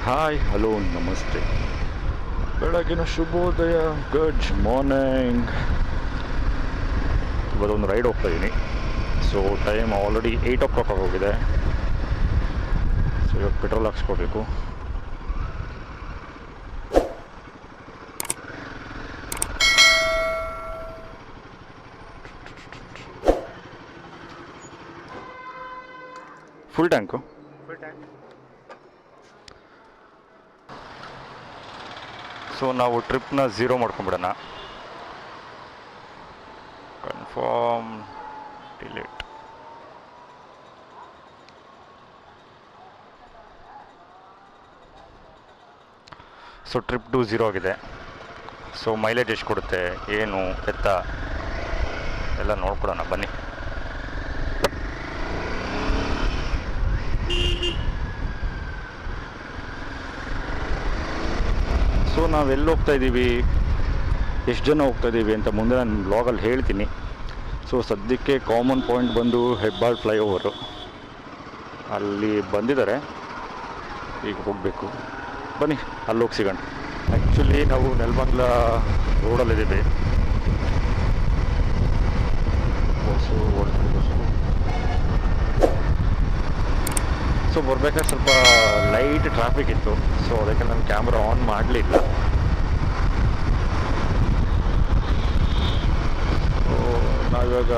Hi hello ನಮಸ್ತೆ, ಬೆಳಗಿನ ಶುಭೋದಯ, ಗುಡ್ ಮಾರ್ನಿಂಗ್. ಇವತ್ತೊಂದು ರೈಡ್ ಹೋಗ್ತಾ ಇದ್ದೀನಿ. ಸೊ ಟೈಮ್ ಆಲ್ರೆಡಿ 8 o'clock ಆಗೋಗಿದೆ. ಸೊ ಇವಾಗ ಪೆಟ್ರೋಲ್ ಹಾಕ್ಸ್ಕೋಬೇಕು. Full tank. ಸೊ ನಾವು ಟ್ರಿಪ್ನ 0 ಮಾಡ್ಕೊಂಬಿಡೋಣ. Confirm delete. So trip to 0 ಆಗಿದೆ. ಸೊ ಮೈಲೇಜ್ ಎಷ್ಟು ಕೊಡುತ್ತೆ, ಏನು ಎತ್ತ ಎಲ್ಲ ನೋಡ್ಕೊಡೋಣ ಬನ್ನಿ. ಸೊ ನಾವೆಲ್ಲಿ ಹೋಗ್ತಾ ಇದ್ದೀವಿ, ಎಷ್ಟು ಜನ ಹೋಗ್ತಾ ಇದ್ದೀವಿ ಅಂತ ಮುಂದೆ ನಾನು ಬ್ಲಾಗಲ್ಲಿ ಹೇಳ್ತೀನಿ. ಸೊ ಸದ್ಯಕ್ಕೆ ಕಾಮನ್ ಪಾಯಿಂಟ್ ಬಂದು ಹೆಬ್ಬಾಳ್ ಫ್ಲೈಓವರು, ಅಲ್ಲಿ ಬಂದಿದ್ದಾರೆ. ಈಗ ಹೋಗಬೇಕು, ಬನ್ನಿ ಅಲ್ಲಿ ಹೋಗಿ ಸಿಗೋಣ. ಆ್ಯಕ್ಚುಲಿ ನಾವು ನೆಲಮಂಗಲ ರೋಡಲ್ಲಿದ್ದೀವಿ. ಬಸ್ಸು ಓಡ್ತೀವಿ. ಸೊ ಬರ್ಬೇಕಾದ್ರೆ ಸ್ವಲ್ಪ ಲೈಟ್ ಟ್ರಾಫಿಕ್ ಇತ್ತು. ಸೊ ಅದಕ್ಕೆ ನಾನು ಕ್ಯಾಮ್ರಾ ಆನ್ ಮಾಡಲಿಲ್ಲ. ಸೊ ನಾವಿವಾಗ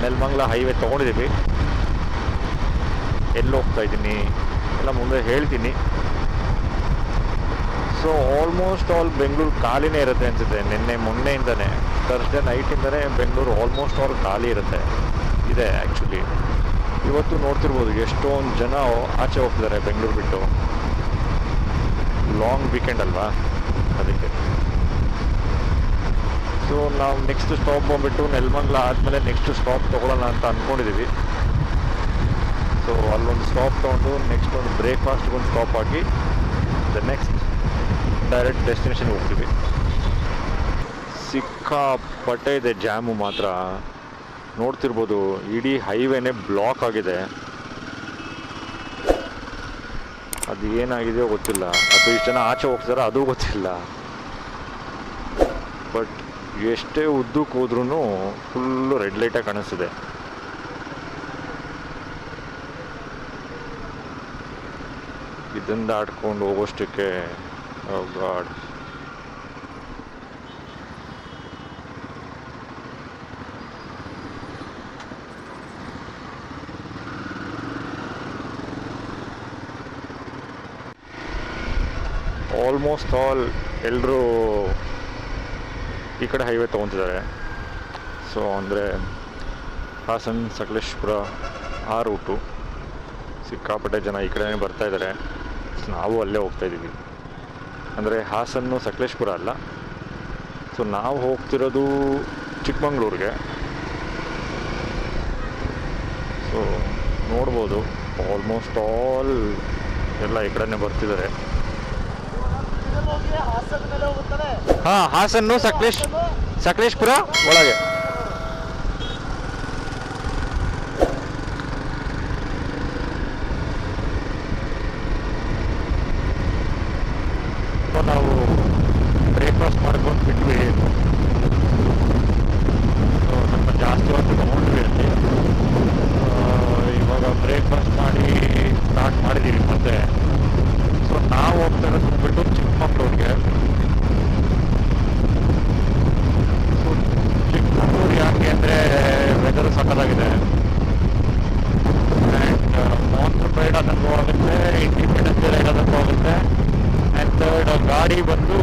ನೆಲಮಂಗಲ ಹೈವೇ ತೊಗೊಂಡಿದ್ದೀವಿ. ಎಲ್ಲಿ ಹೋಗ್ತಾ ಇದ್ದೀನಿ ಎಲ್ಲ ಮುಂದೆ ಹೇಳ್ತೀನಿ. ಸೊ ಆಲ್ಮೋಸ್ಟ್ ಆಲ್ ಬೆಂಗಳೂರು ಖಾಲಿನೇ ಇರುತ್ತೆ ಅನಿಸುತ್ತೆ. ಮೊನ್ನೆಯಿಂದನೇ ಥರ್ಸ್ಡೇ ನೈಟಿಂದನೇ ಬೆಂಗಳೂರು ಆಲ್ಮೋಸ್ಟ್ ಆಲ್ ಖಾಲಿ ಇದೆ ಆ್ಯಕ್ಚುಲಿ. ಇವತ್ತು ನೋಡ್ತಿರ್ಬೋದು ಎಷ್ಟೊಂದು ಜನ ಆಚೆ ಹೋಗ್ತಿದ್ದಾರೆ ಬೆಂಗಳೂರು ಬಿಟ್ಟು. ಲಾಂಗ್ ವೀಕೆಂಡ್ ಅಲ್ವಾ, ಅದಕ್ಕೆ. ಸೊ ನಾವು ನೆಕ್ಸ್ಟ್ ಸ್ಟಾಪ್ ಬಂದುಬಿಟ್ಟು ನೆಲಮಂಗಲ ಆದಮೇಲೆ ನೆಕ್ಸ್ಟ್ ಸ್ಟಾಪ್ ತೊಗೊಳ್ಳೋಣ ಅಂತ ಅಂದ್ಕೊಂಡಿದ್ದೀವಿ. ಸೊ ಅಲ್ಲೊಂದು ಸ್ಟಾಪ್ ತೊಗೊಂಡು ನೆಕ್ಸ್ಟ್ ಒಂದು ಬ್ರೇಕ್ಫಾಸ್ಟ್ಗೊಂದು ಸ್ಟಾಪ್ ಹಾಕಿ ನೆಕ್ಸ್ಟ್ ಡೈರೆಕ್ಟ್ ಡೆಸ್ಟಿನೇಷನ್ಗೆ ಹೋಗ್ತೀವಿ. ಸಿಕ್ಕಾಪಟ್ಟೆ ಇದೆ ಜಾಮು ಮಾತ್ರ. ನೋಡ್ತಿರ್ಬೋದು ಇಡೀ ಹೈವೇನೇ ಬ್ಲಾಕ್ ಆಗಿದೆ. ಅದು ಏನಾಗಿದೆಯೋ ಗೊತ್ತಿಲ್ಲ, ಅಥವಾ ಇಷ್ಟು ಜನ ಆಚೆ ಹೋಗ್ತಾರೋ ಅದು ಗೊತ್ತಿಲ್ಲ. ಬಟ್ ಎಷ್ಟೇ ಉದ್ದಕ್ಕೆ ಹೋದ್ರೂ ಫುಲ್ಲು ರೆಡ್ ಲೈಟಾಗಿ ಕಾಣಿಸ್ತಿದೆ. ಇದನ್ನು ದಾಟ್ಕೊಂಡು ಹೋಗೋಷ್ಟಕ್ಕೆ ಗಾಡ್. ಆಲ್ಮೋಸ್ಟ್ ಆಲ್ ಎಲ್ಲರೂ ಈ ಕಡೆ ಹೈವೇ ತೊಗೊತಿದ್ದಾರೆ. ಸೊ ಅಂದರೆ ಹಾಸನ ಸಕಲೇಶಪುರ ಆ ರೂಟು. ಸಿಕ್ಕಾಪಟ್ಟೆ ಜನ ಈ ಕಡೆನೇ ಬರ್ತಾಯಿದ್ದಾರೆ. ನಾವು ಅಲ್ಲೇ ಹೋಗ್ತಾಯಿದ್ದೀವಿ. ಅಂದರೆ ಹಾಸನ್ನು ಸಕಲೇಶಪುರ ಅಲ್ಲ. ಸೊ ನಾವು ಹೋಗ್ತಿರೋದು ಚಿಕ್ಕಮಂಗ್ಳೂರಿಗೆ. ಸೊ ನೋಡ್ಬೋದು ಆಲ್ಮೋಸ್ಟ್ ಆಲ್ ಎಲ್ಲ ಈ ಕಡೆನೇ ಬರ್ತಿದ್ದಾರೆ. ಹಾಂ, ಹಾಸನ್ನು ಸಕಲೇಶಪುರ ಒಳಗೆ. ನಾವು ಬ್ರೇಕ್ಫಾಸ್ಟ್ ಮಾಡ್ಕೊಂಡು ಬಿಟ್ವಿ. ಸ್ವಲ್ಪ ಜಾಸ್ತಿ ಹೊತ್ತು ತೊಗೊಂಡ್ವಿ ಅಲ್ಲಿ. ಇವಾಗ ಬ್ರೇಕ್ಫಾಸ್ಟ್ ಮಾಡಿ ಸ್ಟಾರ್ಟ್ ಮಾಡಿದ್ದೀವಿ ಮತ್ತೆ. ಸೊ ನಾವು ಹೋಗ್ತಾ ಇರೋದು ಬಂದ್ಬಿಟ್ಟು ಚಿಕ್ಕಮಂಗ್ಳೂರಿಗೆ. ಸೊ ಚಿಕ್ಕಮಂಗ್ಳೂರು ಯಾಕೆ ಅಂದರೆ ವೆದರ್ ಸಕ್ಕತ್ತಾಗಿದೆ. ಆ್ಯಂಡ್ ಮಾನ್ಸೂನ್ ರೈಡ್ ಅದಕ್ಕೂ ಆಗುತ್ತೆ, ಇಂಡಿಪೆಂಡೆನ್ಸ್ ಡೇ ರೈಡ್ ಅದಕ್ಕೂ ಆಗುತ್ತೆ. ಆ್ಯಂಡ್ ಥರ್ಡ್ ಗಾಡಿ ಬಂದು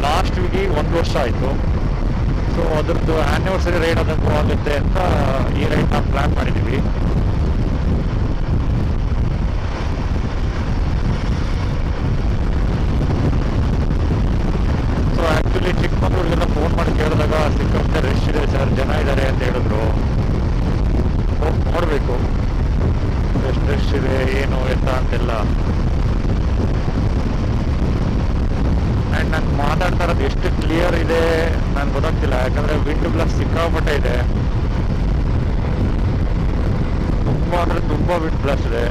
ಲಾಸ್ಟ್ ವೀಕಿಗೆ 1 ವರ್ಷ ಆಯಿತು. ಸೊ ಅದ್ರದ್ದು ಆ್ಯನಿವರ್ಸರಿ ರೈಡ್ ಅದಕ್ಕೂ ಆಗುತ್ತೆ ಅಂತ ಈ ರೈಡ್ನ ಪ್ಲ್ಯಾನ್ ಮಾಡಿದ್ದೀವಿ. ಸೊ ಆ್ಯಕ್ಚುಲಿ ಚಿಕ್ಕಮಂಗ್ಳೂರಿಗೆಲ್ಲ ಫೋನ್ ಮಾಡಿ ಕೇಳಿದಾಗ ಸಿಕ್ಕಾಪಟ್ಟೆ ರಶ್ ಇದೆ ಸರ್, ಜನ ಇದ್ದಾರೆ ಅಂತ ಹೇಳಿದ್ರು. ಹೋಗಿ ನೋಡಬೇಕು ಎಷ್ಟು ರಶ್ ಇದೆ ಏನು ಎತ್ತ ಅಂತೆಲ್ಲ. ಆ್ಯಂಡ್ ನಾನು ಮಾತಾಡ್ತಾ ಇರೋದು ಎಷ್ಟು ಕ್ಲಿಯರ್ ಇದೆ ನನಗೆ ಗೊತ್ತಾಗ್ತಿಲ್ಲ, ಯಾಕಂದರೆ ವಿಂಡ್ ಬ್ಲಾಸ್ಟ್ ಸಿಕ್ಕಾಪಟ್ಟೆ ಇದೆ. ತುಂಬ ಅಂದರೆ ತುಂಬ ವಿಂಡ್ ಬ್ಲಾಸ್ಟ್ ಇದೆ.